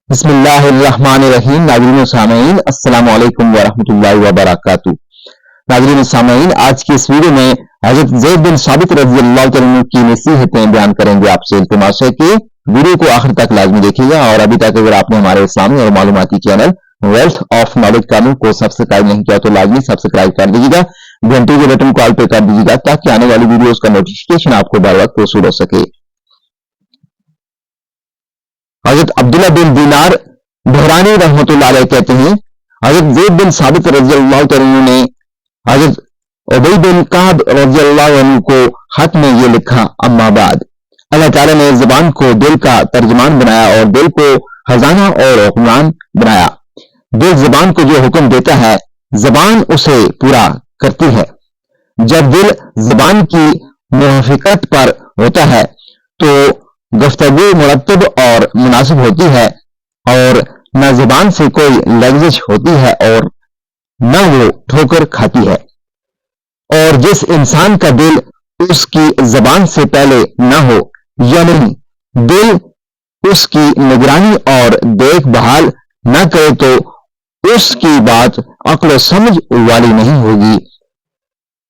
بسم اللہ الرحمن الرحیم۔ ناظرین و سامعین السلام علیکم ورحمۃ اللہ وبرکاتہ۔ ناظرین و سامعین، آج کی اس ویڈیو میں حضرت زید بن ثابت رضی اللہ تعالیٰ عنہ کی نصیحتیں بیان کریں گے۔ آپ سے التماس ہے کہ ویڈیو کو آخر تک لازمی دیکھیے گا، اور ابھی تک اگر آپ نے ہمارے اسلامی اور معلوماتی channel wealth of knowledge channel کو سبسکرائب نہیں کیا تو لازمی سبسکرائب کر دیجیے گا، گھنٹی کے بٹن کو آل پہ کر دیجیے گا تاکہ آنے والی ویڈیوز کا نوٹیفیکیشن آپ کو بر وقت وصول ہو سکے۔ حضرت عبداللہ بن دینار بحرانی رحمۃ اللہ علیہ کہتے ہیں، حضرت زید بن ثابت رضی اللہ عنہ نے حضرت ابی بن کعب رضی اللہ عنہ کو خط میں یہ لکھا: اما بعد، اللہ تعالیٰ نے زبان کو دل کا ترجمان بنایا اور دل کو خزانہ اور حکمران بنایا۔ دل زبان کو جو حکم دیتا ہے، زبان اسے پورا کرتی ہے۔ جب دل زبان کی موافقت پر ہوتا ہے تو گفتگو مرتب اور مناسب ہوتی ہے، اور نہ زبان سے کوئی لغزش ہوتی ہے اور نہ وہ ٹھوکر کھاتی ہے۔ اور جس انسان کا دل اس کی زبان سے پہلے نہ ہو، یعنی دل اس کی نگرانی اور دیکھ بھال نہ کرے، تو اس کی بات عقل و سمجھ والی نہیں ہوگی۔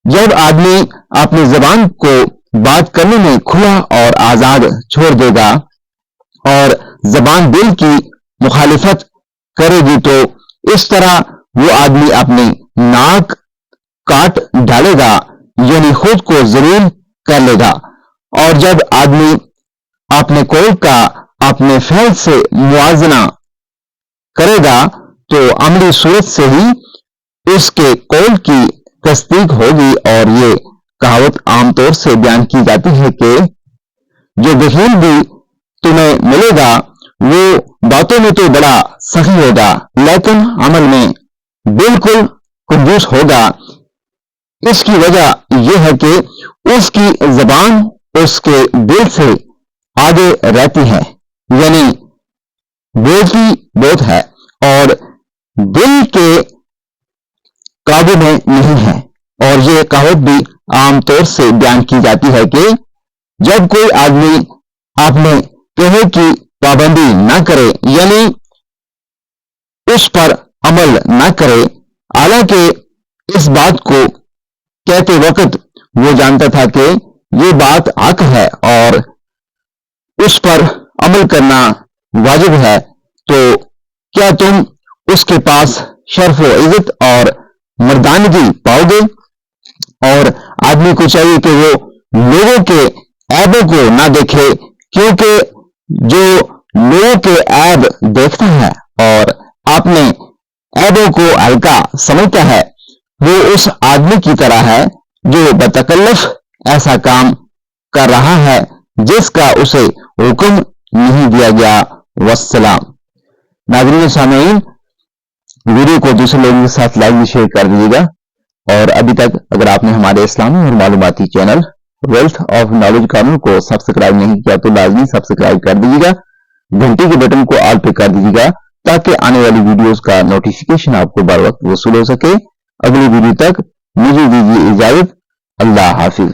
جب آدمی اپنی زبان کو بات کرنے میں کھلا اور آزاد چھوڑ دے گا اور زبان دل کی مخالفت کرے گی، تو اس طرح وہ آدمی اپنی ناک کاٹ ڈالے گا، یعنی خود کو ذلیل کر لے گا۔ اور جب آدمی اپنے قول کا اپنے فعل سے موازنہ کرے گا تو عملی صورت سے ہی اس کے قول کی تصدیق ہوگی۔ اور یہ کہاوت عام طور سے بیان کی جاتی ہے کہ جو بخیل بھی تمہیں ملے گا وہ باتوں میں تو بڑا سخی ہوگا لیکن عمل میں بالکل کنجوس ہوگا۔ اس کی وجہ یہ ہے کہ اس کی زبان اس کے دل سے آگے رہتی ہے، یعنی بولتی بہت ہے اور دل کے قابو میں نہیں ہے۔ اور یہ کہاوت بھی عام طور سے بیان کی جاتی ہے کہ جب کوئی آدمی اپنے کہے کی پابندی نہ کرے، یعنی اس پر عمل نہ کرے، حالانکہ اس بات کو کہتے وقت وہ جانتا تھا کہ یہ بات حق ہے اور اس پر عمل کرنا واجب ہے، تو کیا تم اس کے پاس شرف و عزت اور مردانگی پاؤ گے؟ اور آدمی کو چاہیے کہ وہ لوگوں کے عیبوں کو نہ دیکھے، کیونکہ جو لوگوں کے عیب دیکھتا ہے اور اپنے عیبوں کو ہلکا سمجھتا ہے، وہ اس آدمی کی طرح ہے جو بتکلف ایسا کام کر رہا ہے جس کا اسے حکم نہیں دیا گیا۔ والسلام۔ ناظرین سامعین، ویڈیو کو دوسرے لوگوں کے ساتھ لائک شیئر کر دیجیے گا، اور ابھی تک اگر آپ نے ہمارے اسلامی اور معلوماتی channel wealth of knowledge channel کو سبسکرائب نہیں کیا تو لازمی سبسکرائب کر دیجیے گا، گھنٹی کے بٹن کو آل پہ کر دیجیے گا تاکہ آنے والی ویڈیوز کا نوٹیفیکیشن آپ کو بر وقت وصول ہو سکے۔ اگلی ویڈیو تک مجھے دیجیے اجازت۔ اللہ حافظ۔